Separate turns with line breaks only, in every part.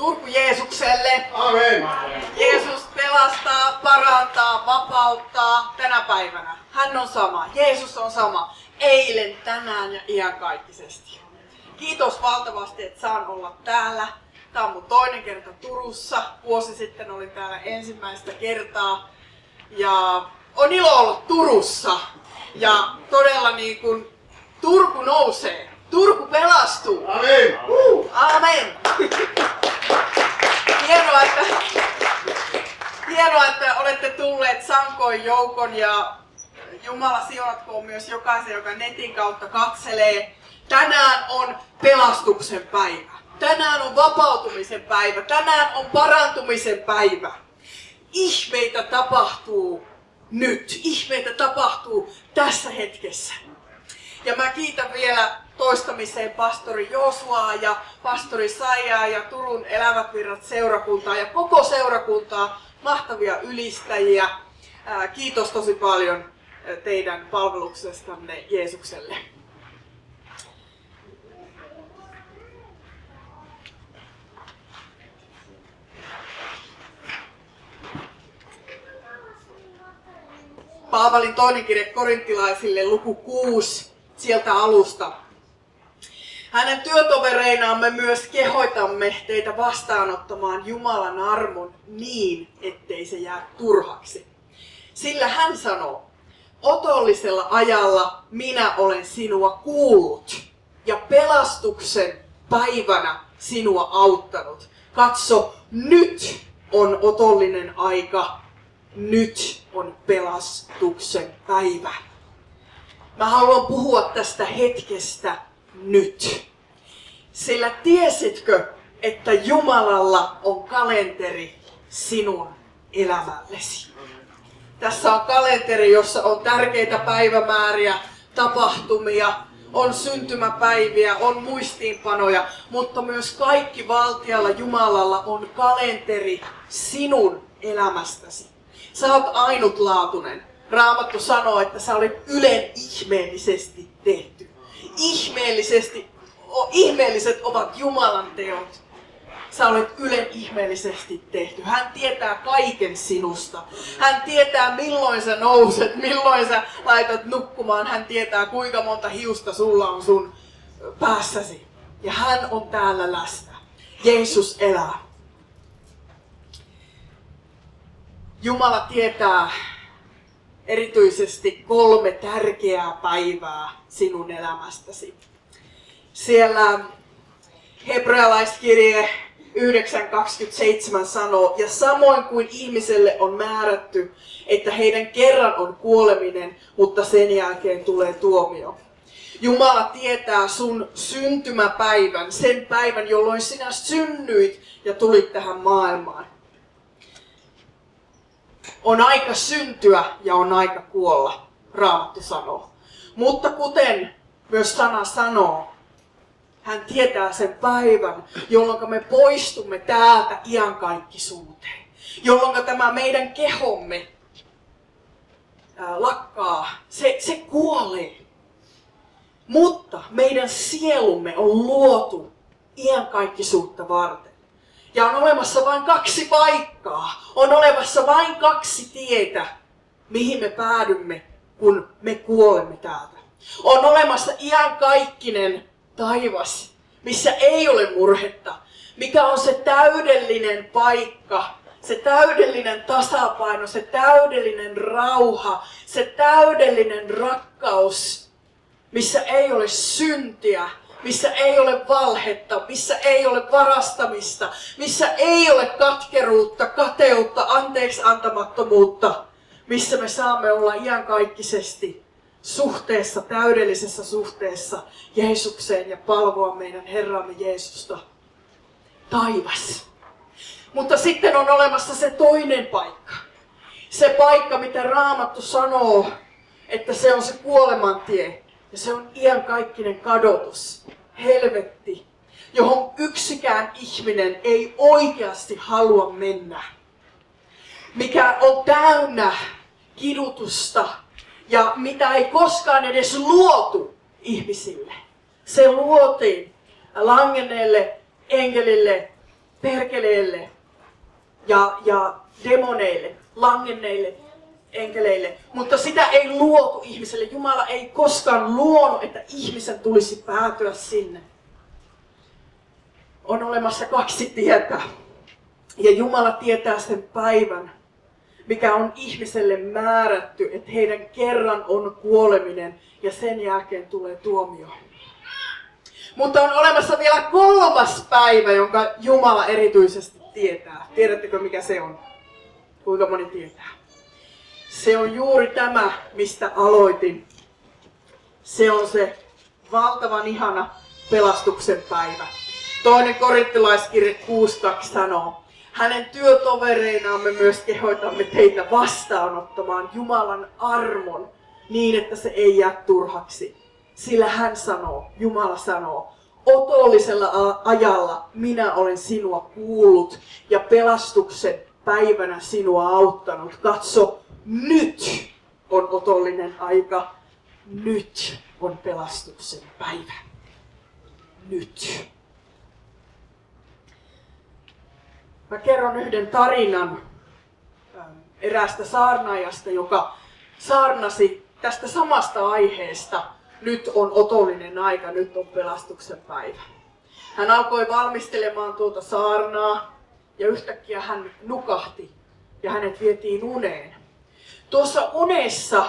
Turku Jeesukselle.
Amen.
Jeesus pelastaa, parantaa, vapauttaa tänä päivänä. Hän on sama. Jeesus on sama. Eilen, tänään ja iankaikkisesti. Kiitos valtavasti, että saan olla täällä. Tämä on mun toinen kerta Turussa. Vuosi sitten olin täällä ensimmäistä kertaa. Ja on ilo olla Turussa. Ja todella niin kuin Turku nousee. Turku pelastuu.
Amen.
Amen. Hienoa, että olette tulleet sankoin joukon ja Jumala siunatkoon myös jokaisen, joka netin kautta katselee. Tänään on pelastuksen päivä. Tänään on vapautumisen päivä. Tänään on parantumisen päivä. Ihmeitä tapahtuu nyt. Ihmeitä tapahtuu tässä hetkessä. Ja mä kiitän vielä toistamiseen pastori Joosuaa ja pastori Saijaa ja Turun Elävät Virrat seurakuntaa ja koko seurakuntaa, mahtavia ylistäjiä. Kiitos tosi paljon teidän palveluksestanne Jeesukselle. Paavalin toinen kirje korinttilaisille, luku 6, sieltä alusta. Hänen työtovereinaan me myös kehoitamme teitä vastaanottamaan Jumalan armon niin, ettei se jää turhaksi. Sillä hän sanoo, otollisella ajalla minä olen sinua kuullut ja pelastuksen päivänä sinua auttanut. Katso, nyt on otollinen aika. Nyt on pelastuksen päivä. Mä haluan puhua tästä hetkestä nyt. Sillä tiesitkö, että Jumalalla on kalenteri sinun elämällesi? Tässä on kalenteri, jossa on tärkeitä päivämääriä, tapahtumia, on syntymäpäiviä, on muistiinpanoja, mutta myös kaikki valtialla Jumalalla on kalenteri sinun elämästäsi. Sä oot ainutlaatuinen. Raamattu sanoo, että sä olet ylen ihmeellisesti tehty. Ihmeelliset ovat Jumalan teot. Sä olet ylen ihmeellisesti tehty. Hän tietää kaiken sinusta. Hän tietää milloin sä nouset, milloin sä laitat nukkumaan. Hän tietää kuinka monta hiusta sulla on sun päässäsi. Ja hän on täällä läsnä. Jeesus elää. Jumala tietää erityisesti 3 tärkeää päivää sinun elämästäsi. Siellä hebrealaiskirje 9.27 sanoo, ja samoin kuin ihmiselle on määrätty, että heidän kerran on kuoleminen, mutta sen jälkeen tulee tuomio. Jumala tietää sun syntymäpäivän, sen päivän, jolloin sinä synnyit ja tulit tähän maailmaan. On aika syntyä ja on aika kuolla, Raamattu sanoo. Mutta kuten myös sana sanoo, hän tietää sen päivän, jolloin me poistumme täältä iankaikkisuuteen. Jolloin tämä meidän kehomme lakkaa, se kuolee. Mutta meidän sielumme on luotu iankaikkisuutta varten. Ja on olemassa vain 2 paikkaa. On olemassa vain 2 tietä, mihin me päädymme, kun me kuolemme täältä. On olemassa iankaikkinen taivas, missä ei ole murhetta. Mikä on se täydellinen paikka, se täydellinen tasapaino, se täydellinen rauha, se täydellinen rakkaus, missä ei ole syntiä, missä ei ole valhetta, missä ei ole varastamista, missä ei ole katkeruutta, kateutta, anteeksi antamattomuutta, missä me saamme olla iankaikkisesti suhteessa, täydellisessä suhteessa Jeesukseen ja palvoa meidän Herramme Jeesusta. Taivas. Mutta sitten on olemassa se toinen paikka. Se paikka, mitä Raamattu sanoo, että se on se kuolemantie. Ja se on iankaikkinen kadotus, helvetti, johon yksikään ihminen ei oikeasti halua mennä. Mikä on täynnä kidutusta ja mitä ei koskaan edes luotu ihmisille. Se luotiin langenneelle enkelille perkeleelle ja demoneille, langenneille enkeleille, mutta sitä ei luotu ihmiselle. Jumala ei koskaan luonut, että ihmisen tulisi päätyä sinne. On olemassa kaksi tietä. Ja Jumala tietää sen päivän, mikä on ihmiselle määrätty, että heidän kerran on kuoleminen ja sen jälkeen tulee tuomio. Mutta on olemassa vielä kolmas päivä, jonka Jumala erityisesti tietää. Tiedättekö mikä se on? Kuinka moni tietää? Se on juuri tämä, mistä aloitin. Se on se valtavan ihana pelastuksen päivä. 2. Korinttilaiskirje 6.2 sanoo, hänen työtovereinaan me myös kehoitamme teitä vastaanottamaan Jumalan armon niin, että se ei jää turhaksi. Sillä hän sanoo, Jumala sanoo, otollisella ajalla minä olen sinua kuullut ja pelastuksen päivänä sinua auttanut. Katso, nyt on otollinen aika, nyt on pelastuksen päivä. Nyt. Mä kerron yhden tarinan eräästä saarnaajasta, joka saarnasi tästä samasta aiheesta. Nyt on otollinen aika, nyt on pelastuksen päivä. Hän alkoi valmistelemaan tuota saarnaa ja yhtäkkiä hän nukahti ja hänet vietiin uneen. Tuossa unessa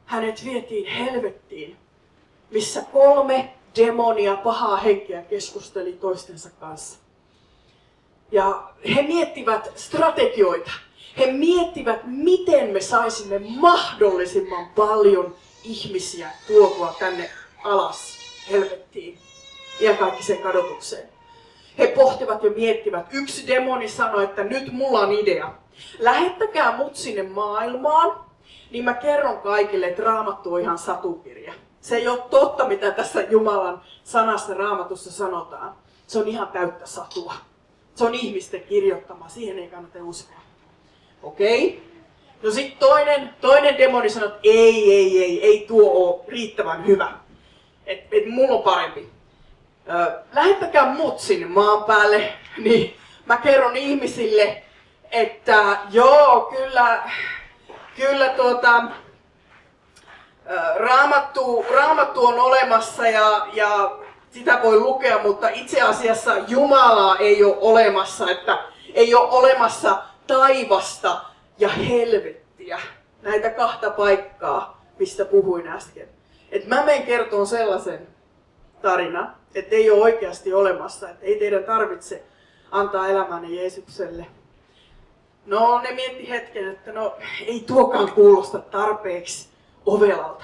hänet vietiin helvettiin, missä 3 demonia, pahaa henkeä keskusteli toistensa kanssa. Ja he miettivät strategioita. He miettivät, miten me saisimme mahdollisimman paljon ihmisiä tuotua tänne alas helvettiin iankaikkiseen kadotukseen. He pohtivat ja miettivät. Yksi demoni sanoi, että nyt mulla on idea. Lähettäkää mut sinne maailmaan, niin mä kerron kaikille, että Raamattu on ihan satukirja. Se ei ole totta, mitä tässä Jumalan sanassa Raamatussa sanotaan. Se on ihan täyttä satua. Se on ihmisten kirjoittama, siihen ei kannata uskoa. Okei? No sitten toinen demoni sanoi, että ei tuo ole riittävän hyvä. Et mulla on parempi. Lähettäkää mut sinne maan päälle, niin mä kerron ihmisille, että joo, kyllä Raamattu on olemassa ja sitä voi lukea, mutta itse asiassa Jumalaa ei ole olemassa, että ei ole olemassa taivasta ja helvettiä. Näitä 2 paikkaa, mistä puhuin äsken. Et mä menen kertoon sellaisen tarinan, että ei ole oikeasti olemassa, että ei teidän tarvitse antaa elämänne Jeesukselle. No, ne mietti hetken, että no ei tuokaan kuulosta tarpeeksi ovelalta.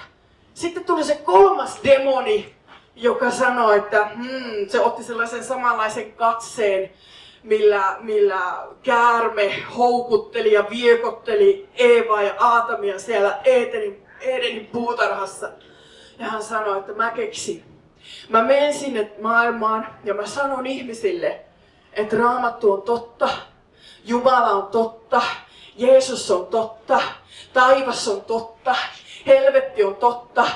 Sitten tuli se 3. demoni, joka sanoi, että se otti sellaisen samanlaisen katseen, millä käärme houkutteli ja viekotteli Eevaa ja Aatamia siellä Edenin puutarhassa. Ja hän sanoi, että mä keksin. Mä menen sinne maailmaan ja mä sanon ihmisille, että Raamattu on totta, Jumala on totta, Jeesus on totta, taivas on totta, helvetti on totta,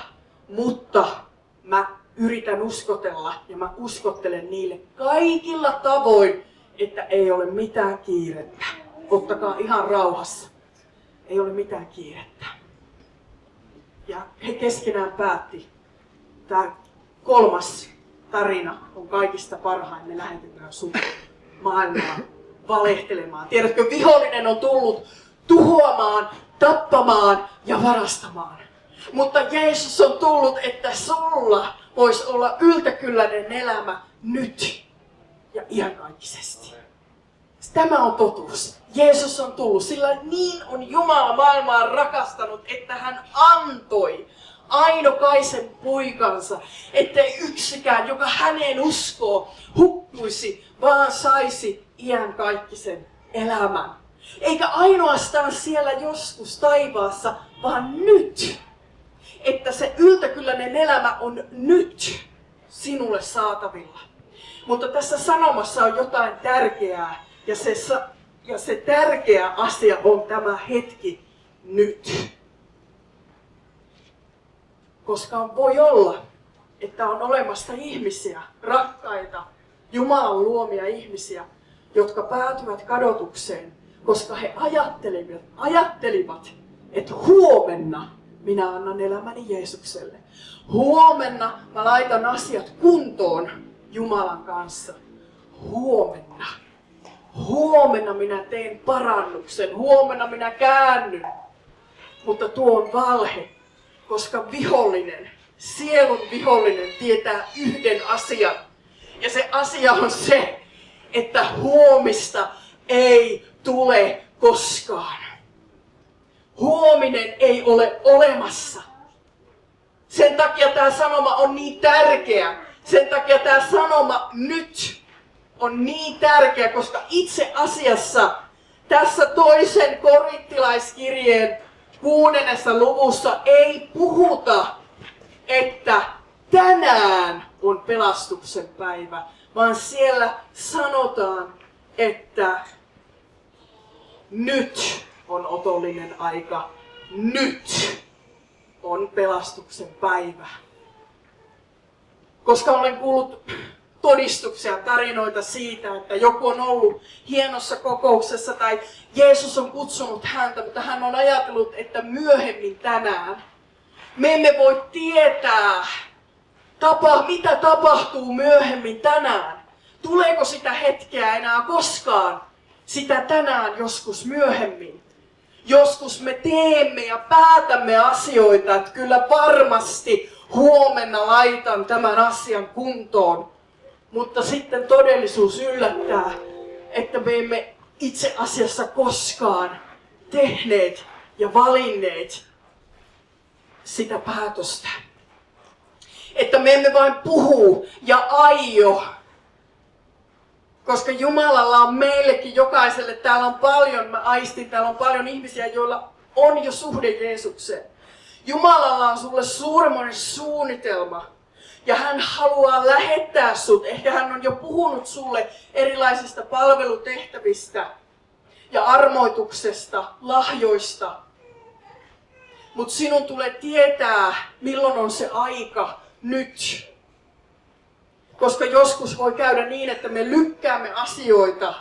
mutta mä yritän uskotella ja mä uskottelen niille kaikilla tavoin, että ei ole mitään kiirettä. Ottakaa ihan rauhassa. Ei ole mitään kiirettä. Ja he keskenään päätti, tämä 3. tarina on kaikista parhain, me lähetetään sut maailmaan valehtelemaan. Tiedätkö, vihollinen on tullut tuhoamaan, tappamaan ja varastamaan. Mutta Jeesus on tullut, että sulla voisi olla yltäkylläinen elämä nyt ja iankaikkisesti. Tämä on totuus. Jeesus on tullut, sillä niin on Jumala maailmaa rakastanut, että hän antoi ainokaisen poikansa, ettei yksikään, joka häneen uskoo, hukkuisi, vaan saisi iankaikkisen elämän. Eikä ainoastaan siellä joskus taivaassa, vaan nyt. Että se yltäkylläinen elämä on nyt sinulle saatavilla. Mutta tässä sanomassa on jotain tärkeää, ja se tärkeä asia on tämä hetki nyt. Koska voi olla, että on olemassa ihmisiä, rakkaita, Jumalan luomia ihmisiä, jotka päätyvät kadotukseen, koska he ajattelivat, että huomenna minä annan elämäni Jeesukselle. Huomenna mä laitan asiat kuntoon Jumalan kanssa. Huomenna minä teen parannuksen. Huomenna minä käännyn. Mutta tuo on valhe, koska vihollinen, sielun vihollinen tietää yhden asian. Ja se asia on se, että huomista ei tule koskaan. Huominen ei ole olemassa. Sen takia tämä sanoma on niin tärkeä. Sen takia tämä sanoma nyt on niin tärkeä, koska itse asiassa tässä toisen korinttilaiskirjeen 6. luvussa ei puhuta, että tänään on pelastuksen päivä, vaan siellä sanotaan, että nyt on otollinen aika. Nyt on pelastuksen päivä. Koska olen kuullut todistuksia, tarinoita siitä, että joku on ollut hienossa kokouksessa tai Jeesus on kutsunut häntä, mutta hän on ajatellut, että myöhemmin tänään me emme voi tietää, mitä tapahtuu myöhemmin tänään. Tuleeko sitä hetkeä enää koskaan? Sitä tänään joskus myöhemmin. Joskus me teemme ja päätämme asioita, että kyllä varmasti huomenna laitan tämän asian kuntoon. Mutta sitten todellisuus yllättää, että me emme itse asiassa koskaan tehneet ja valinneet sitä päätöstä. Että me emme vain puhu ja aio. Koska Jumalalla on meillekin jokaiselle, täällä on paljon, mä aistin, täällä on paljon ihmisiä, joilla on jo suhde Jeesukseen. Jumalalla on sulle suuremmoinen suunnitelma. Ja hän haluaa lähettää sut. Ehkä hän on jo puhunut sulle erilaisista palvelutehtävistä ja armoituksesta, lahjoista. Mutta sinun tulee tietää, milloin on se aika nyt. Koska joskus voi käydä niin, että me lykkäämme asioita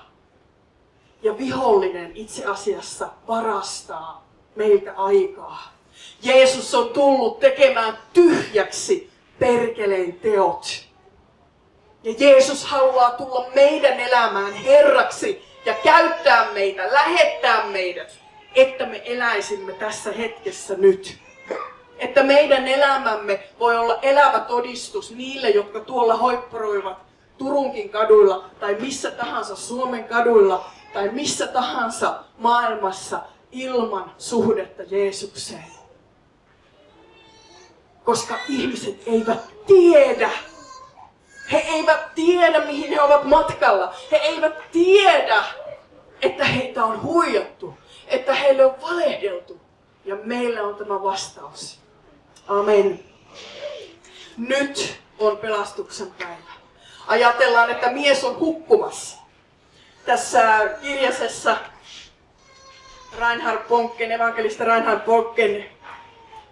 ja vihollinen itse asiassa varastaa meiltä aikaa. Jeesus on tullut tekemään tyhjäksi perkeleen teot. Ja Jeesus haluaa tulla meidän elämään Herraksi ja käyttää meitä, lähettää meidät, että me eläisimme tässä hetkessä nyt. Että meidän elämämme voi olla elävä todistus niille, jotka tuolla hoipparoivat Turunkin kaduilla tai missä tahansa Suomen kaduilla tai missä tahansa maailmassa ilman suhdetta Jeesukseen. Koska ihmiset eivät tiedä. He eivät tiedä, mihin he ovat matkalla. He eivät tiedä, että heitä on huijattu, että heille on valehdeltu. Ja meillä on tämä vastaus. Amen. Nyt on pelastuksen päivä. Ajatellaan, että mies on hukkumassa. Tässä kirjasessa evankelista Reinhard Bonken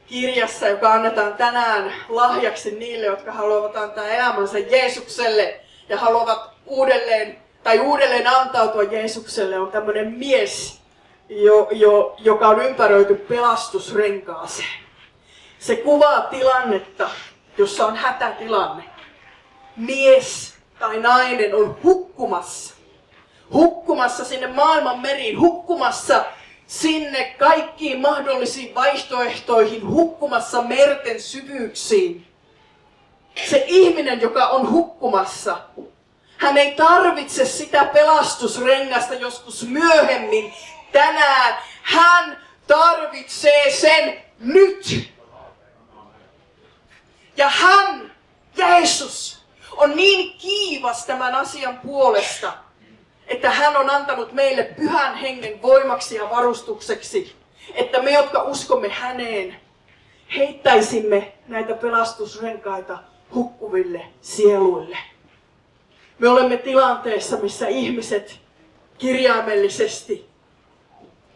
kirjassa, joka annetaan tänään lahjaksi niille, jotka haluavat antaa elämänsä Jeesukselle ja haluavat uudelleen antautua Jeesukselle, on tämmöinen mies, joka on ympäröity pelastusrenkaaseen. Se kuvaa tilannetta, jossa on hätätilanne. Mies tai nainen on hukkumassa. Hukkumassa sinne maailman meriin, hukkumassa sinne kaikkiin mahdollisiin vaihtoehtoihin, hukkumassa merten syvyyksiin. Se ihminen, joka on hukkumassa, hän ei tarvitse sitä pelastusrengasta joskus myöhemmin. Tänään hän tarvitsee sen nyt. Ja hän, Jeesus, on niin kiivas tämän asian puolesta, että hän on antanut meille Pyhän Hengen voimaksi ja varustukseksi, että me, jotka uskomme häneen, heittäisimme näitä pelastusrenkaita hukkuville sieluille. Me olemme tilanteessa, missä ihmiset kirjaimellisesti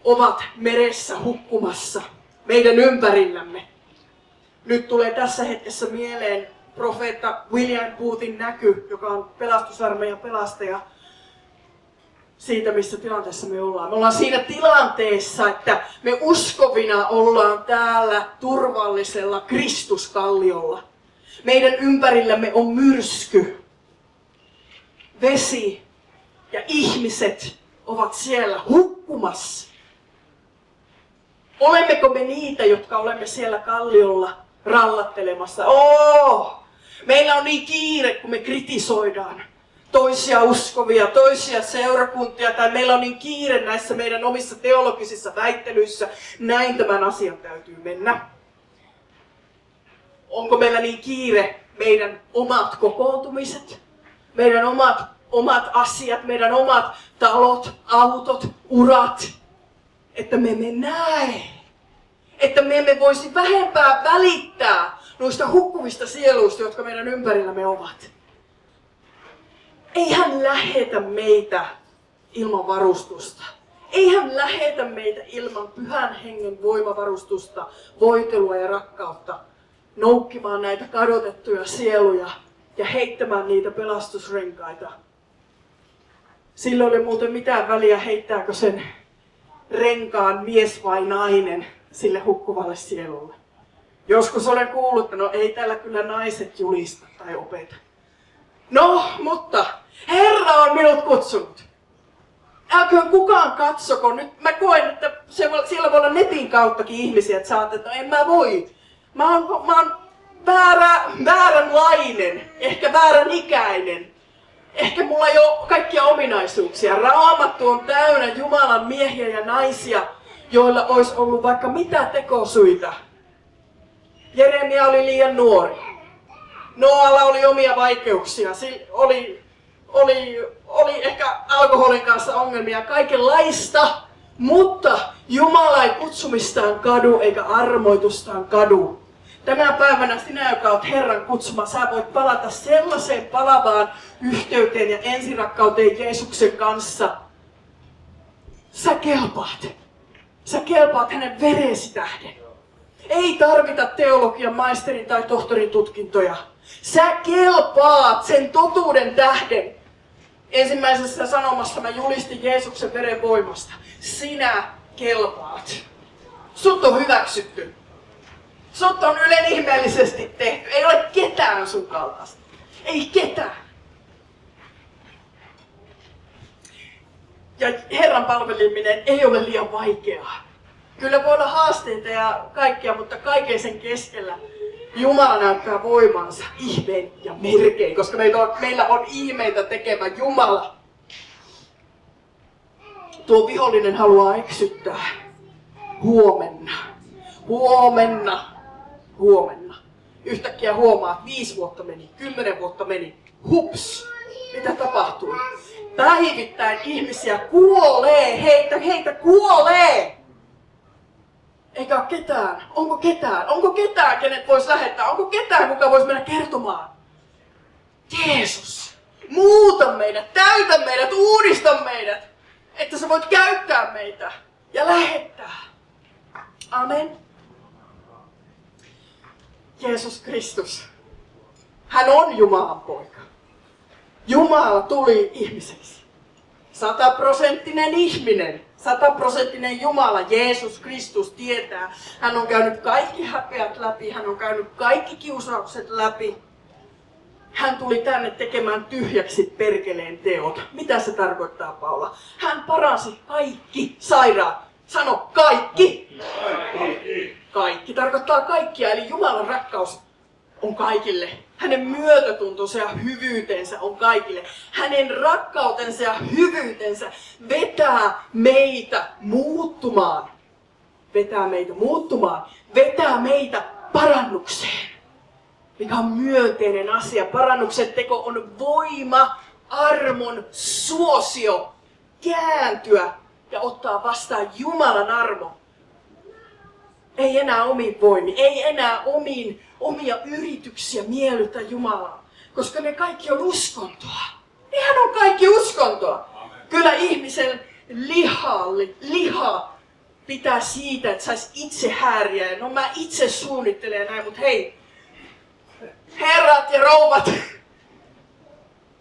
ovat meressä hukkumassa meidän ympärillämme. Nyt tulee tässä hetkessä mieleen profeetta William Boothin näky, joka on pelastusarmeijan pelastaja. siitä, missä tilanteessa me ollaan. Me ollaan siinä tilanteessa, että me uskovina ollaan täällä turvallisella Kristuskalliolla. Meidän ympärillämme on myrsky. Vesi ja ihmiset ovat siellä hukkumassa. Olemmeko me niitä, jotka olemme siellä kalliolla rallattelemassa? Meillä on niin kiire, kun me kritisoidaan toisia uskovia, toisia seurakuntia, tai meillä on niin kiire näissä meidän omissa teologisissa väittelyissä. Näin tämän asian täytyy mennä. Onko meillä niin kiire meidän omat kokoontumiset, meidän omat asiat, meidän omat talot, autot, urat, että me emme näe, että me emme voisi vähempää välittää noista hukkuvista sieluista, jotka meidän ympärillämme ovat. Ei hän lähetä meitä ilman varustusta. Ei hän lähetä meitä ilman Pyhän Hengen voimavarustusta, voitelua ja rakkautta, noukkimaan näitä kadotettuja sieluja ja heittämään niitä pelastusrenkaita. Sillä oli muuten mitään väliä, heittääkö sen renkaan mies vai nainen sille hukkuvalle sielulle. Joskus olen kuullut, että no ei täällä kyllä naiset julista tai opeta. No, mutta Herra on minut kutsunut. Älköön kukaan katsoko. Nyt mä koen, että siellä voi olla netin kauttakin ihmisiä, että saatte, että no en mä voi. Mä oon vääränlainen, ehkä väärän ikäinen. Ehkä mulla ei ole kaikkia ominaisuuksia. Raamattu on täynnä Jumalan miehiä ja naisia, joilla olisi ollut vaikka mitä tekosyitä. Jeremia oli liian nuori. Noalla oli omia vaikeuksia. Oli ehkä alkoholin kanssa ongelmia, kaikenlaista. Mutta Jumala ei kutsumistaan kadu eikä armoitustaan kadu. Tänä päivänä sinä, joka olet Herran kutsuma, sä voit palata sellaiseen palavaan yhteyteen ja ensirakkauteen Jeesuksen kanssa. Sä kelpaat. Sä kelpaat hänen veresi tähden. Ei tarvita teologian maisterin tai tohtorin tutkintoja. Sä kelpaat sen totuuden tähden. Ensimmäisessä sanomassa mä julistin Jeesuksen veren voimasta. Sinä kelpaat. Sut on hyväksytty. Sut on ylen ihmeellisesti tehty. Ei ole ketään sun kaltaista. Ei ketään. Ja Herran palveliminen ei ole liian vaikeaa. Kyllä voi olla haasteita ja kaikkia, mutta kaiken sen keskellä Jumala näyttää voimansa ihmeen ja merkein, koska meillä on ihmeitä tekevä Jumala. Tuo vihollinen haluaa eksyttää. Huomenna. Yhtäkkiä huomaat, 5 vuotta meni, 10 vuotta meni. Hups! Mitä tapahtui? Päivittäin ihmisiä kuolee, heitä kuolee! Eikä ole ketään. Onko ketään? Onko ketään, kenet voisi lähettää? Onko ketään, kuka voisi mennä kertomaan? Jeesus, muuta meidät, täytä meidät, uudista meidät, että sä voit käyttää meitä ja lähettää. Amen. Jeesus Kristus, hän on Jumalan poika. Jumala tuli ihmiseksi. 100% ihminen, 100% Jumala, Jeesus Kristus tietää. Hän on käynyt kaikki häpeät läpi, hän on käynyt kaikki kiusaukset läpi. Hän tuli tänne tekemään tyhjäksi perkeleen teot. Mitä se tarkoittaa, Paula? Hän paransi kaikki sairaat. Sano kaikki. Kaikki tarkoittaa kaikkia, eli Jumalan rakkaus on kaikille. Hänen myötätuntonsa ja hyvyytensä on kaikille. Hänen rakkautensa ja hyvyytensä vetää meitä muuttumaan. Vetää meitä parannukseen. Mikä on myönteinen asia. Parannuksen teko on voima, armon, suosio, kääntyä ja ottaa vastaan Jumalan armo. Ei enää omiin voimiin, ei enää omia yrityksiä miellyttää Jumalaa, koska ne kaikki on uskontoa. Nehän on kaikki uskontoa. Kyllä ihmisen liha pitää siitä, että saisi itse hääriä. Ja no mä itse suunnittelen näin, mutta hei, herrat ja rouvat,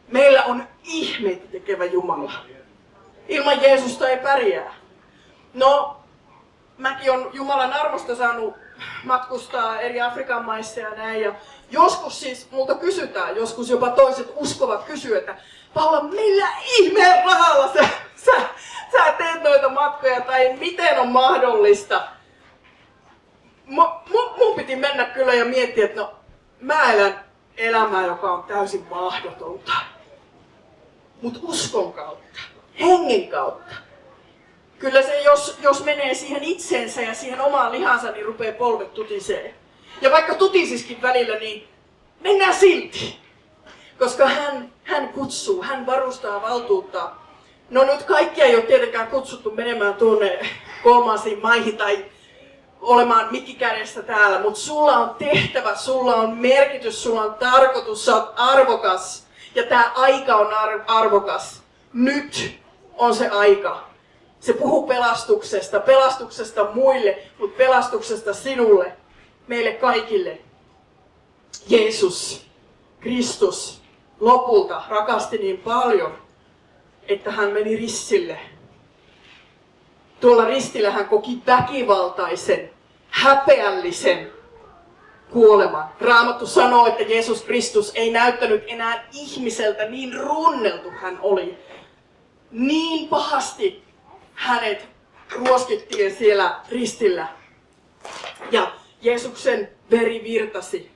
meillä on ihmeitä tekevä Jumala. Ilman Jeesusta ei pärjää. No, mäkin olen Jumalan armosta saanut matkustaa eri Afrikan maissa ja näin. Ja joskus siis multa kysytään, joskus jopa toiset uskovat kysyä, että Paula, millä ihmeen rahalla sä teet noita matkoja tai miten on mahdollista? Mun piti mennä kyllä ja miettiä, että no, mä elän elämää, joka on täysin mahdotonta. Mutta uskon kautta, hengen kautta. Kyllä se, jos menee siihen itseensä ja siihen omaan lihansa, niin rupeaa polvet tutisee. Ja vaikka tutisiskin välillä, niin mennään silti. Koska hän kutsuu, hän varustaa, valtuuttaa. No nyt kaikkia ei ole tietenkään kutsuttu menemään tuonne kolmansiin maihin tai olemaan mikkikädessä täällä, mutta sulla on tehtävä, sulla on merkitys, sulla on tarkoitus, sä oot arvokas. Ja tää aika on arvokas. Nyt on se aika. Se puhuu pelastuksesta muille, mutta pelastuksesta sinulle, meille kaikille. Jeesus, Kristus, lopulta rakasti niin paljon, että hän meni ristille. Tuolla ristillä hän koki väkivaltaisen, häpeällisen kuoleman. Raamattu sanoo, että Jeesus Kristus ei näyttänyt enää ihmiseltä, niin runneltu hän oli. Niin pahasti hänet ruoskittiin siellä ristillä. Ja Jeesuksen veri virtasi.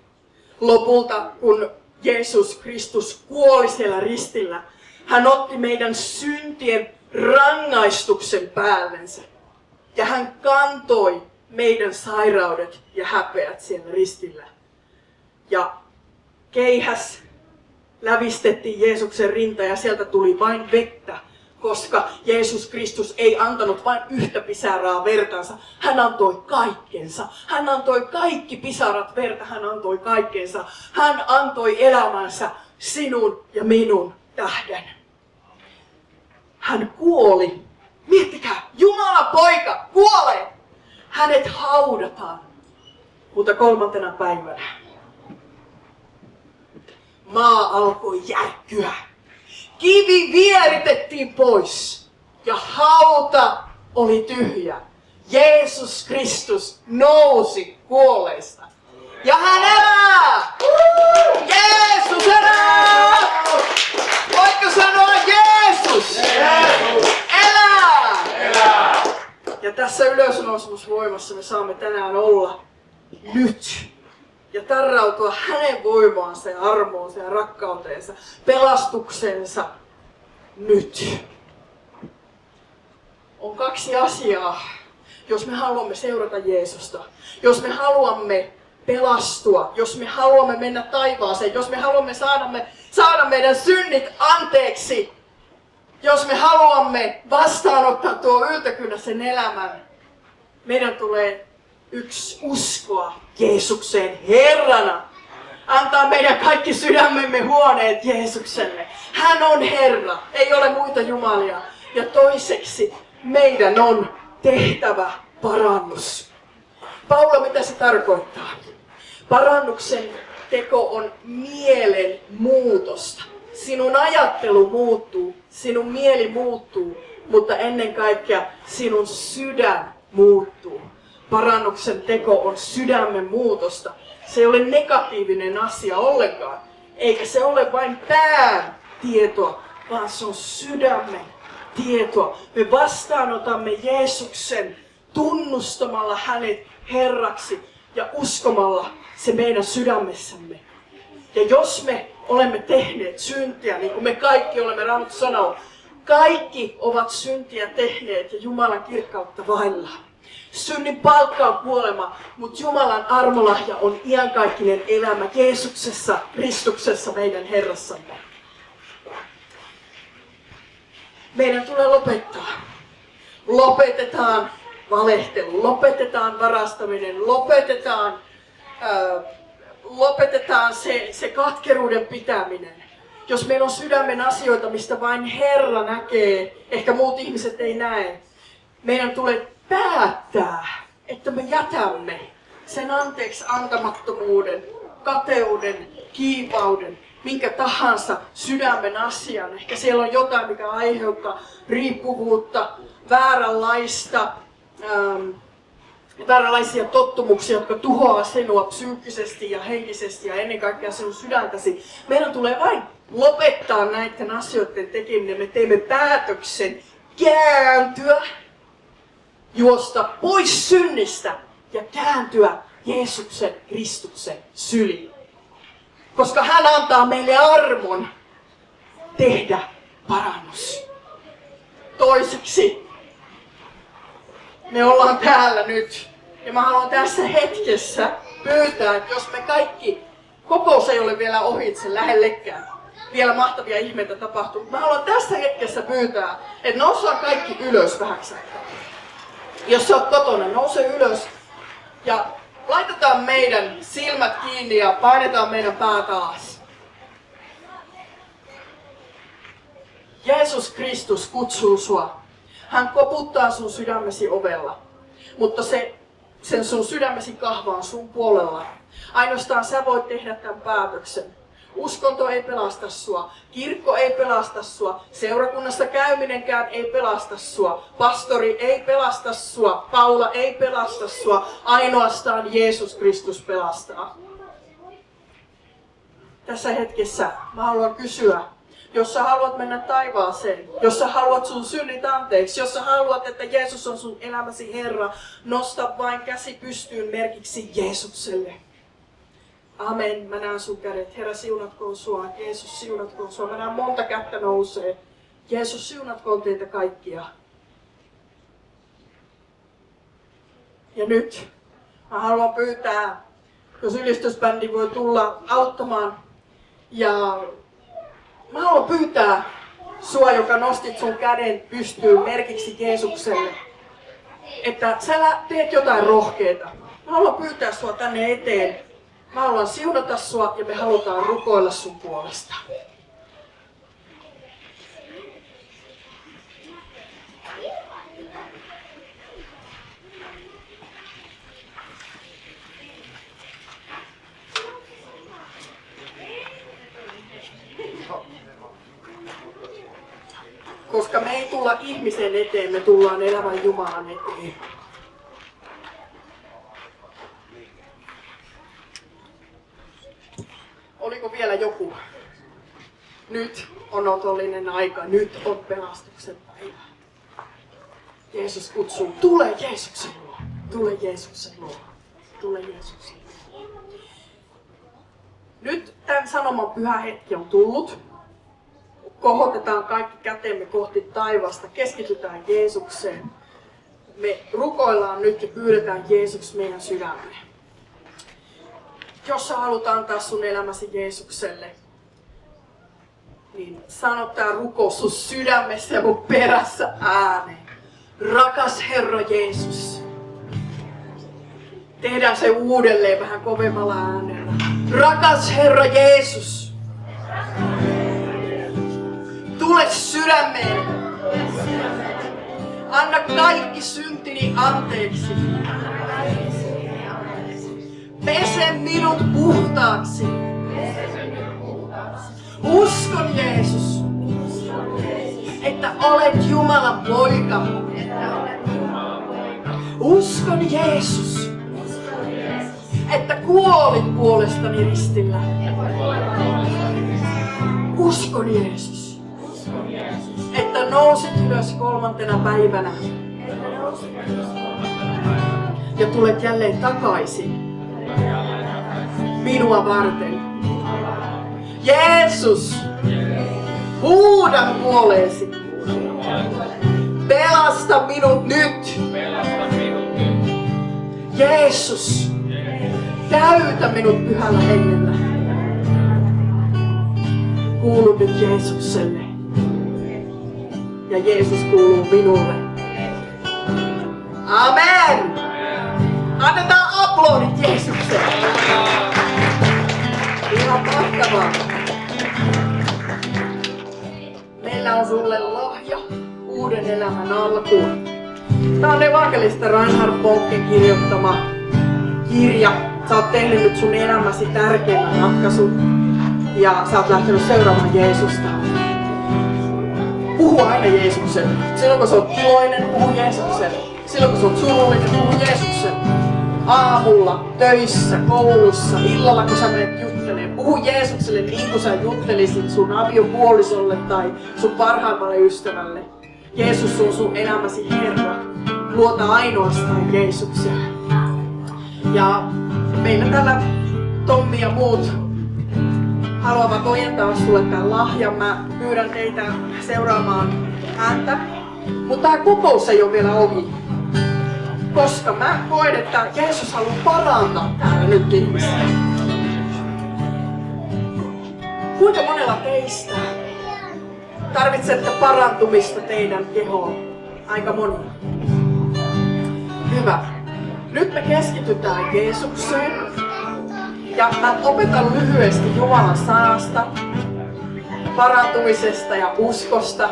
Lopulta, kun Jeesus Kristus kuoli siellä ristillä, hän otti meidän syntien rangaistuksen päällensä. Ja hän kantoi meidän sairaudet ja häpeät siellä ristillä. Ja keihäs lävistettiin Jeesuksen rinta ja sieltä tuli vain vettä, koska Jeesus Kristus ei antanut vain yhtä pisaraa vertansa. Hän antoi kaikkensa. Hän antoi kaikki pisarat verta, hän antoi kaikkensa. Hän antoi elämänsä sinun ja minun tähden. Hän kuoli. Miettikää, Jumalan poika kuolee. Hänet haudataan. Mutta 3. päivänä maa alkoi järkkyä. Kivi vieritettiin pois ja hauta oli tyhjä. Jeesus Kristus nousi kuolleista. Ja hän elää! Jeesus elää! Voitko sanoa Jeesus? Elää! Ja tässä ylösnousemusvoimassa me saamme tänään olla nyt. Ja tarrautua hänen voimaansa ja armoonsa ja rakkauteensa, pelastuksensa nyt. On 2 asiaa, jos me haluamme seurata Jeesusta, jos me haluamme pelastua, jos me haluamme mennä taivaaseen, jos me haluamme saada meidän synnit anteeksi, jos me haluamme vastaanottaa tuo yltäkynäisen elämän, meidän tulee uskoa Jeesukseen Herrana. Antaa meidän kaikki sydämemme huoneet Jeesukselle. Hän on Herra, ei ole muita jumalia. Ja toiseksi meidän on tehtävä parannus. Paula, mitä se tarkoittaa? Parannuksen teko on mielen muutosta. Sinun ajattelu muuttuu, sinun mieli muuttuu, mutta ennen kaikkea sinun sydän muuttuu. Parannuksen teko on sydämen muutosta. Se ei ole negatiivinen asia ollenkaan, eikä se ole vain pään tietoa, vaan se on sydämen tietoa. Me vastaanotamme Jeesuksen tunnustamalla hänet Herraksi ja uskomalla se meidän sydämessämme. Ja jos me olemme tehneet syntiä, niin kuin me kaikki olemme, Raamattu sanoo, kaikki ovat syntiä tehneet ja Jumalan kirkkautta vailla. Synnin palkka on kuolema, mutta Jumalan armolahja on iankaikkinen elämä Jeesuksessa, Kristuksessa, meidän Herrassamme. Meidän tulee lopettaa. Lopetetaan valehtelu, lopetetaan varastaminen, lopetetaan se katkeruuden pitäminen. Jos meillä on sydämen asioita, mistä vain Herra näkee, ehkä muut ihmiset ei näe, meidän tulee päättää, että me jätämme sen anteeksi antamattomuuden, kateuden, kiivauden minkä tahansa sydämen asian. Ehkä siellä on jotain, mikä aiheuttaa riippuvuutta, vääränlaisia tottumuksia, jotka tuhoaa sinua psyykkisesti ja henkisesti ja ennen kaikkea sinun sydäntäsi. Meidän tulee vain lopettaa näiden asioiden tekeminen. Me teemme päätöksen kääntyä, juosta pois synnistä ja kääntyä Jeesuksen Kristuksen syliin. Koska hän antaa meille armon tehdä parannus. Toiseksi, me ollaan täällä nyt. Ja mä haluan tässä hetkessä pyytää, että jos me kaikki, kokous ei ole vielä ohitse lähellekään, vielä mahtavia ihmeitä tapahtuu. Mä haluan tässä hetkessä pyytää, että noustaan kaikki ylös vähäksi aikaa. Jos sä oot kotona, nouse ylös ja laitetaan meidän silmät kiinni ja painetaan meidän päät alas. Jeesus Kristus kutsuu sua. Hän koputtaa sun sydämesi ovella, mutta sen sun sydämesi kahva on sun puolella. Ainoastaan sä voit tehdä tämän päätöksen. Uskonto ei pelasta sua, kirkko ei pelasta sua, seurakunnassa käyminenkään ei pelasta sua, pastori ei pelasta sua, Paula ei pelasta sua, ainoastaan Jeesus Kristus pelastaa. Tässä hetkessä mä haluan kysyä, jos sä haluat mennä taivaaseen, jos sä haluat sun synnit anteeksi, jos sä haluat, että Jeesus on sun elämäsi Herra, nosta vain käsi pystyyn merkiksi Jeesukselle. Amen. Mä näen sun kädet. Herra, siunatkoon sua. Jeesus, siunatkoon sua. Mä näen monta kättä nousee. Jeesus, siunatkoon teitä kaikkia. Ja nyt mä haluan pyytää, jos ylistysbändi voi tulla auttamaan. Ja mä haluan pyytää sua, joka nostit sun käden pystyyn merkiksi Jeesukselle, että sä teet jotain rohkeeta. Mä haluan pyytää sua tänne eteen. Mä haluan siunata sua ja me halutaan rukoilla sun puolesta. Koska me ei tulla ihmisen eteen, me tullaan elävän Jumalan eteen. Oliko vielä joku? Nyt on otollinen aika, nyt on pelastuksen päivä. Jeesus kutsuu, tule Jeesuksen luo, tule Jeesuksen luo, tule Jeesuksen luo. Nyt tämän sanoman pyhä hetki on tullut. Kohotetaan kaikki kätemme kohti taivasta, keskitytään Jeesukseen. Me rukoillaan nyt ja pyydetään Jeesus meidän sydämeen. Jos sä haluat antaa sun elämäsi Jeesukselle, niin sano tää rukous sun sydämessä ja mun perässä ääneen. Rakas Herra Jeesus. Tehdään se uudelleen vähän kovemmalla äänellä. Rakas Herra Jeesus. Tule sydämeen. Anna kaikki syntini anteeksi. Pese minut puhtaaksi. Uskon Jeesus, että olet Jumalan poika. Uskon Jeesus, että kuolit puolestani ristillä. Uskon Jeesus, että nousit ylös 3. päivänä ja tulet jälleen takaisin minua varten. Jeesus, huudan puoleesi. Pelasta minut nyt. Jeesus, täytä minut pyhällä hengellä. Kuulun nyt Jeesukselle. Ja Jeesus kuuluu minulle. Amen! Annetaan aplodit Jeesukselle. Ihan mahtavaa. Meillä on sulle lahja uuden elämän alkuun. Tää on evankelista Reinhard Bonken kirjoittama kirja. Sä oot tehnyt nyt sun elämäsi tärkeimmän ratkaisun. ja sä oot lähtenyt seuraamaan Jeesusta. Puhu aina Jeesuksen. Silloin kun sä oot iloinen, puhu Jeesuksen. Silloin kun sä oot surullinen, puhu Jeesuksen. Aamulla, töissä, koulussa, illalla kun sä menet juttelemaan. Puhu Jeesukselle niin kuin sä juttelisit sun aviopuolisolle tai sun parhaimmalle ystävälle. Jeesus on sun elämäsi Herra. Luota ainoastaan Jeesukseen. Ja meillä täällä Tommi ja muut haluavat ojentaa sulle tämän lahjan. Mä pyydän teitä seuraamaan häntä. Mutta tämä kokous ei ole vielä ohi. Koska mä koen, että Jeesus haluaa parantaa täällä nyt ihmisiä. Kuinka monella teistä tarvitsette parantumista teidän kehoon? Aika moni. Hyvä. Nyt me keskitytään Jeesukseen. Ja mä opetan lyhyesti Jumalan sanasta, parantumisesta ja uskosta,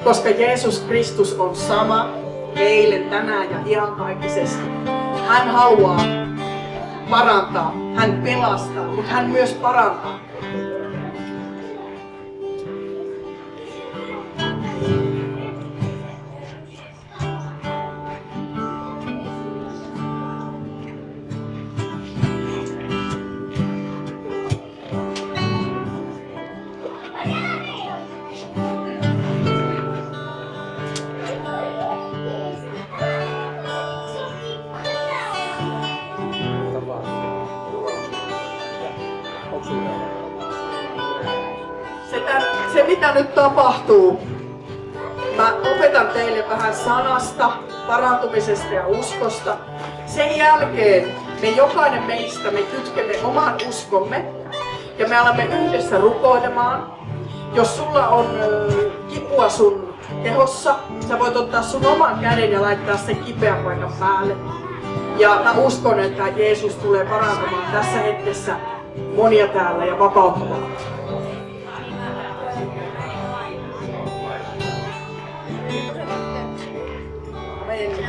koska Jeesus Kristus on sama eilen, tänään ja iankaikkisesti. Hän haluaa parantaa, hän pelastaa, mutta hän myös parantaa. Se mitä nyt tapahtuu, mä opetan teille vähän sanasta, parantumisesta ja uskosta. Sen jälkeen me jokainen meistä me kytkemme oman uskomme ja me alamme yhdessä rukoilemaan. Jos sulla on kipua sun kehossa, sä voit ottaa sun oman käden ja laittaa sen kipeän paikan päälle. Ja mä uskon, että Jeesus tulee parantamaan tässä hetkessä monia täällä ja vapauttamaan.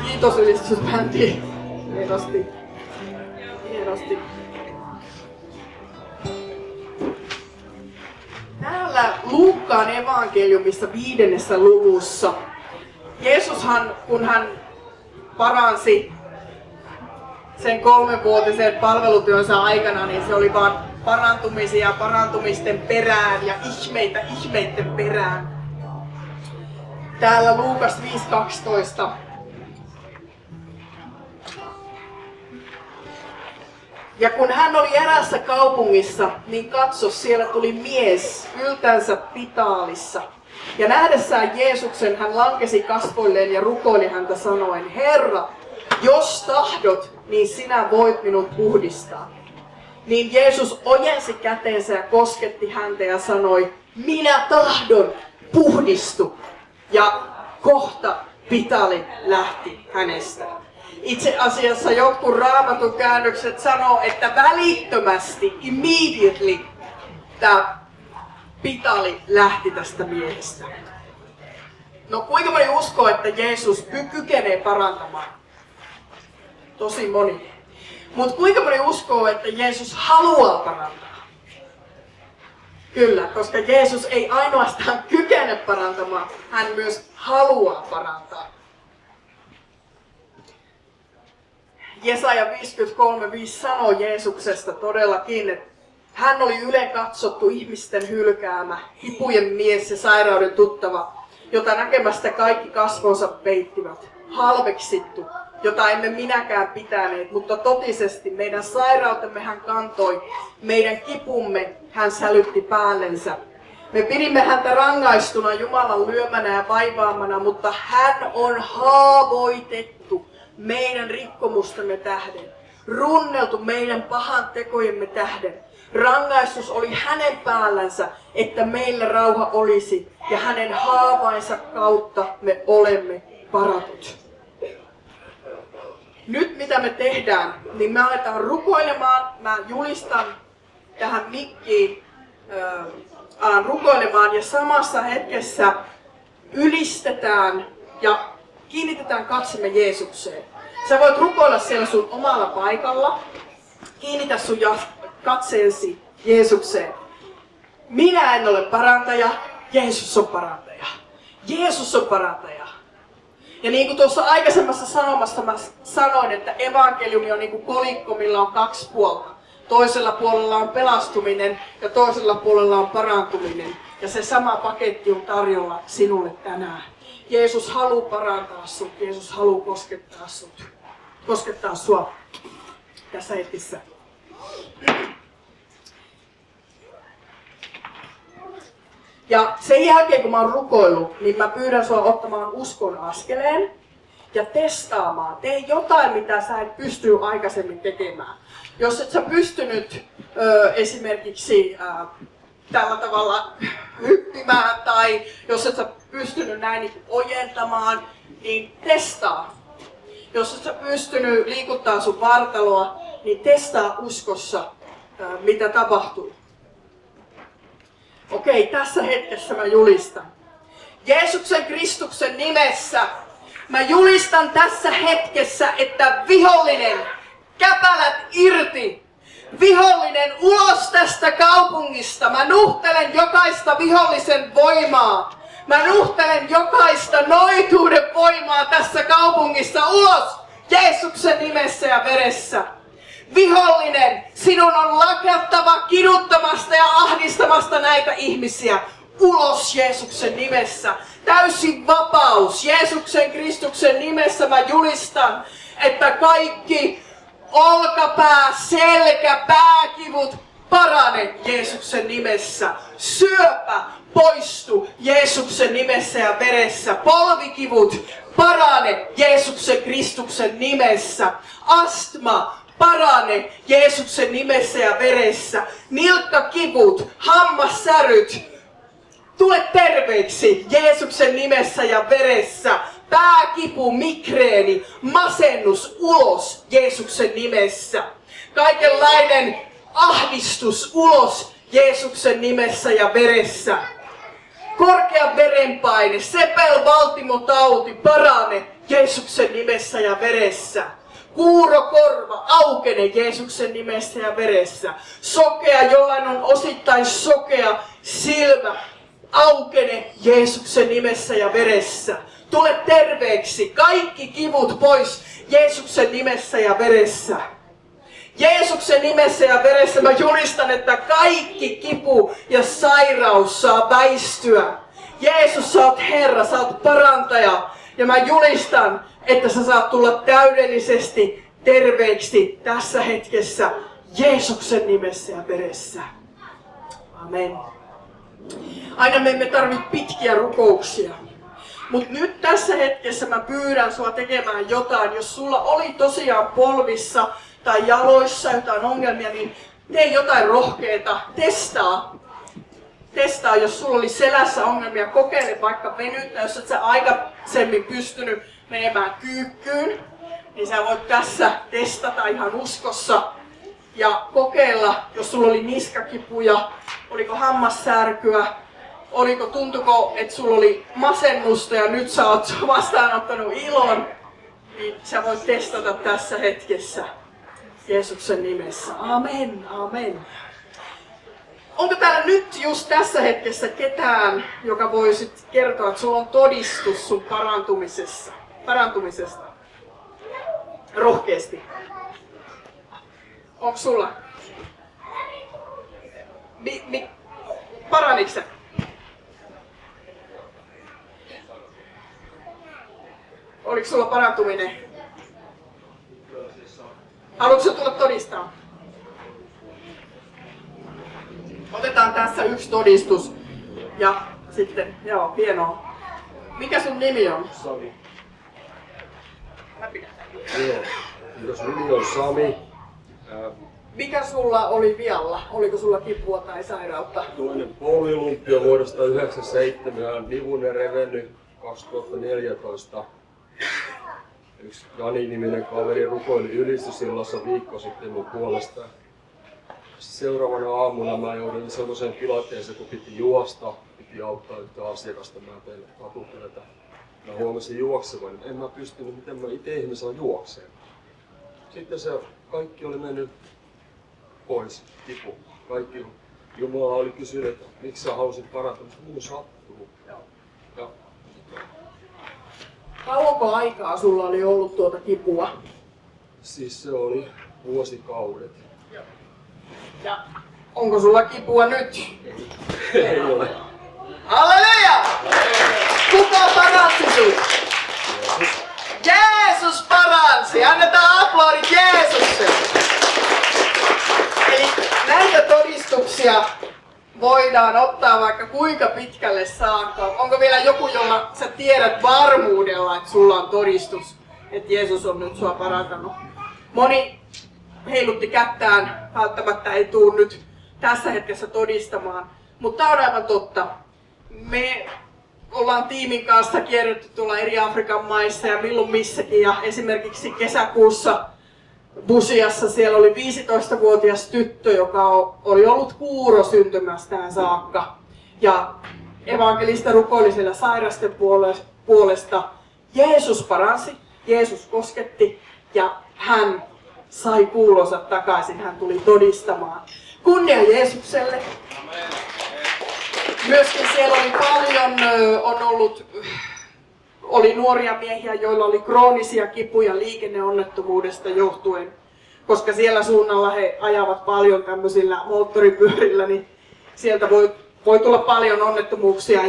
Kiitos ylistysbändi. Hienosti. Hienosti. Täällä Luukkaan evankeliumissa 5. luvussa Jeesushan, kun hän paransi sen 3-vuotisen palvelutyönsä aikana, niin se oli vaan parantumisia parantumisten perään ja ihmeitä ihmeiden perään. Täällä Luukas 5.12. Ja kun hän oli eräässä kaupungissa, niin katso, siellä tuli mies yltänsä Pitaalissa. Ja nähdessään Jeesuksen hän lankesi kasvoilleen ja rukoili häntä sanoen, Herra, jos tahdot, niin sinä voit minut puhdistaa. Niin Jeesus ojensi käteensä ja kosketti häntä ja sanoi, minä tahdon, puhdistu. Ja kohta Pitali lähti hänestä. Itse asiassa jotkut Raamatun käännökset sanoo, että välittömästi, immediately, tämä Pitali lähti tästä miehestä. No kuinka moni uskoo, että Jeesus kykenee parantamaan? Tosi moni. Mutta kuinka moni uskoo, että Jeesus haluaa parantaa? Kyllä, koska Jeesus ei ainoastaan kykene parantamaan, hän myös haluaa parantaa. Jesaja 53.5 sanoo Jeesuksesta todellakin, että hän oli ylen katsottu ihmisten hylkäämä, hipujen mies ja sairauden tuttava, jota näkemästä kaikki kasvonsa peittivät, halveksittu, jota emme minäkään pitäneet, mutta totisesti meidän sairautemme hän kantoi, meidän kipumme hän sälytti päällensä. Me pidimme häntä rangaistuna Jumalan lyömänä ja vaivaamana, mutta hän on haavoitettu meidän rikkomustemme tähden, runneltu meidän pahan tekojemme tähden. Rangaistus oli hänen päällänsä, että meillä rauha olisi, ja hänen haavainsa kautta me olemme paratut. Nyt mitä me tehdään, niin me aletaan rukoilemaan, mä julistan tähän mikkiin, alan rukoilemaan ja samassa hetkessä ylistetään ja kiinnitetään katsemme Jeesukseen. Sä voit rukoilla siellä sun omalla paikalla, kiinnitä sun katseesi Jeesukseen. Minä en ole parantaja, Jeesus on parantaja. Jeesus on parantaja. Ja niin kuin tuossa aikaisemmassa sanomassa mä sanoin, että evankeliumi on niin kuin kolikko, millä on 2 puolta. Toisella puolella on pelastuminen ja toisella puolella on parantuminen. Ja se sama paketti on tarjolla sinulle tänään. Jeesus haluaa parantaa sut. Jeesus haluaa koskettaa sua tässä hetkessä. Ja sen jälkeen kun mä oon rukoillut, niin mä pyydän sua ottamaan uskon askeleen ja testaamaan. Tee jotain, mitä sä et pysty aikaisemmin tekemään. Jos et sä pystynyt esimerkiksi tällä tavalla hyppimään tai jos et sä pystynyt näin niin ojentamaan, niin testaa. Jos et sä pystynyt liikuttaa sun vartaloa, niin testaa uskossa, mitä tapahtuu. Okei, tässä hetkessä mä julistan. Jeesuksen Kristuksen nimessä mä julistan tässä hetkessä, että vihollinen, käpälät irti. Vihollinen ulos tästä kaupungista. Mä nuhtelen jokaista vihollisen voimaa. Mä nuhtelen jokaista noituuden voimaa tässä kaupungissa ulos Jeesuksen nimessä ja veressä. Vihollinen, sinun on lakattava kiduttamasta ja ahdistamasta näitä ihmisiä ulos Jeesuksen nimessä. Täysin vapaus Jeesuksen Kristuksen nimessä mä julistan, että kaikki olkapää, selkä, pääkivut parane Jeesuksen nimessä. Syöpä poistu Jeesuksen nimessä ja veressä. Polvikivut parane Jeesuksen Kristuksen nimessä. Astma parane Jeesuksen nimessä ja veressä. Nilkkakivut, hammassäryt, tule terveiksi Jeesuksen nimessä ja veressä. Pääkipu, migreeni, masennus ulos Jeesuksen nimessä. Kaikenlainen ahdistus ulos Jeesuksen nimessä ja veressä. Korkea verenpaine, sepelvaltimotauti parane Jeesuksen nimessä ja veressä. Kuurokorva aukene Jeesuksen nimessä ja veressä. Sokea, jollain on osittain sokea silmä, aukene Jeesuksen nimessä ja veressä. Tule terveeksi, kaikki kivut pois Jeesuksen nimessä ja veressä. Jeesuksen nimessä ja veressä mä julistan, että kaikki kipu ja sairaus saa väistyä. Jeesus, sä oot Herra, sä oot parantaja. Ja mä julistan, että sä saat tulla täydellisesti terveeksi tässä hetkessä Jeesuksen nimessä ja veressä. Amen. Aina me emme tarvitse pitkiä rukouksia. Mutta nyt tässä hetkessä mä pyydän sua tekemään jotain. Jos sulla oli tosiaan polvissa tai jaloissa jotain ongelmia, niin tee jotain rohkeeta. Testaa, jos sulla oli selässä ongelmia, kokeile vaikka venyttä. Jos et sä aikaisemmin pystynyt menemään kyykkyyn, niin sä voit tässä testata ihan uskossa. Ja kokeilla, jos sulla oli niskakipuja, oliko hammassärkyä, tuntuko, että sulla oli masennusta ja nyt sä oot vastaanottanut ilon, niin sä voit testata tässä hetkessä Jeesuksen nimessä. Amen, amen. Onko täällä nyt just tässä hetkessä ketään, joka voisi kertoa, että sulla on todistus sun parantumisesta? Rohkeasti. Onko sulla? Paranitko sä? Oliko sulla parantuminen? Haluatko sä tulla todistaa? Otetaan tässä yksi todistus. Ja sitten, joo, hienoa. Mikä sun nimi on?
Sami. Joo, kiitos. Nimi on Sami.
Mikä sulla oli vialla? Oliko sulla kipua tai sairautta?
Toinen polvilumppio vuodesta 1997, nivunen revennyt 2014. Yksi Jani-niminen kaveri rukoili ylistysillassa viikko sitten mun puolesta. Seuraavana aamuna mä joudun sellaiseen tilanteeseen, kun piti juosta, piti auttaa yhtä asiakasta, mä tein katutyötä. Mä huomasin juoksevan, en mä pystynyt, miten mä itse ihmisenä juokseen. Sitten se kaikki oli mennyt pois, kipu. Kaikki Jumala oli kysynyt, että miksi sä halusit parantaa, mutta muu sattuu. Ja
Kauanko aikaa sulla oli ollut tuota kipua?
siis se oli vuosikaudet.
Ja onko sulla kipua nyt?
Ei ole.
Halleluja! Kuka paransi sut? Jeesus paransi! Annetaan aplodit Jeesukselle! Eli näitä todistuksia voidaan ottaa vaikka kuinka pitkälle saakka. Onko vielä joku, jolla sä tiedät varmuudella, että sulla on todistus, että Jeesus on nyt sua parantanut? Moni heilutti kättään, välttämättä ei tule nyt tässä hetkessä todistamaan. Mutta tämä on aivan totta. Me ollaan tiimin kanssa kierretty tuolla eri Afrikan maissa ja milloin missäkin. Ja esimerkiksi kesäkuussa Busiassa siellä oli 15-vuotias tyttö, joka oli ollut kuuro syntymästään saakka. Ja evankelista rukoili siellä sairasten puolesta. Jeesus paransi, Jeesus kosketti ja hän sai kuulonsa takaisin, hän tuli todistamaan. Kunnia Jeesukselle. Myöskin siellä oli paljon, oli nuoria miehiä, joilla oli kroonisia kipuja liikenneonnettomuudesta johtuen. Koska siellä suunnalla he ajavat paljon tämmöisillä moottoripyörillä, niin sieltä voi tulla paljon onnettomuuksia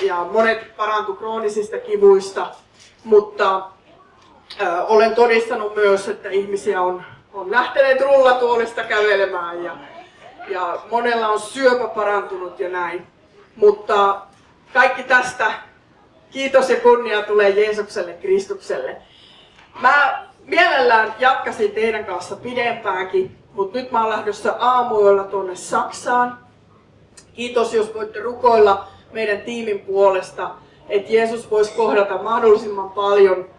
ja monet parantu kroonisista kivuista. Mutta olen todistanut myös, että ihmisiä on lähteneet rullatuolista kävelemään ja monella on syöpä parantunut ja näin. Mutta kaikki tästä kiitos ja kunnia tulee Jeesukselle Kristukselle. Mä mielellään jatkasin teidän kanssa pidempäänkin, mutta nyt mä oon lähdössä aamuyöllä tuonne Saksaan. Kiitos, jos voitte rukoilla meidän tiimin puolesta, että Jeesus voisi kohdata mahdollisimman paljon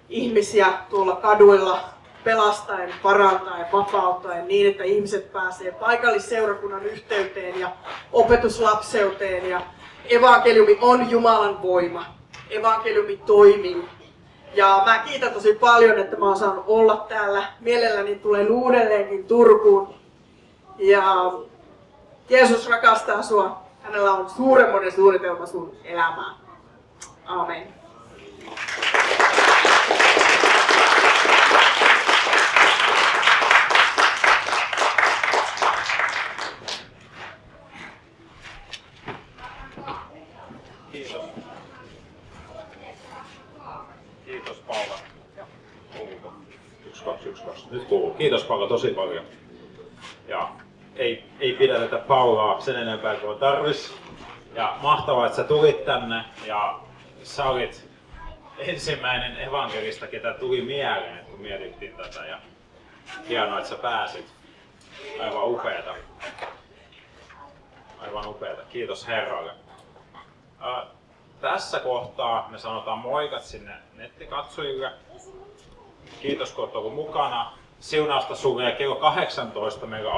ihmisiä tuolla kaduilla pelastaen, parantaen, vapauttaen niin, että ihmiset pääsee paikallisseurakunnan yhteyteen ja opetuslapseuteen. Ja evankeliumi on Jumalan voima. Evankeliumi toimii. Ja mä kiitän tosi paljon, että mä oon saanut olla täällä. Mielelläni tulen uudelleenkin Turkuun. Ja Jeesus rakastaa sua. Hänellä on suuremmoinen suunnitelma sun elämään. Amen.
Kiitos. Kiitos Paula. Kuuluuko? 1, 2, 1, 2. Nyt kuuluu. Kiitos Paula tosi paljon. Ja ei pidätetä Paulaa sen enempää kuin tarvis. Ja mahtavaa, että sä tulit tänne ja sä olit ensimmäinen evankelista, ketä tuli mieleen, kun mietittiin tätä. Ja hienoa, että sä pääsit. Aivan upeeta. Aivan upeeta. Kiitos Herralle. Tässä kohtaa me sanotaan moikat sinne nettikatsojille. Kiitos kun olet ollut mukana. Siunausta sulle ja kello 18 meillä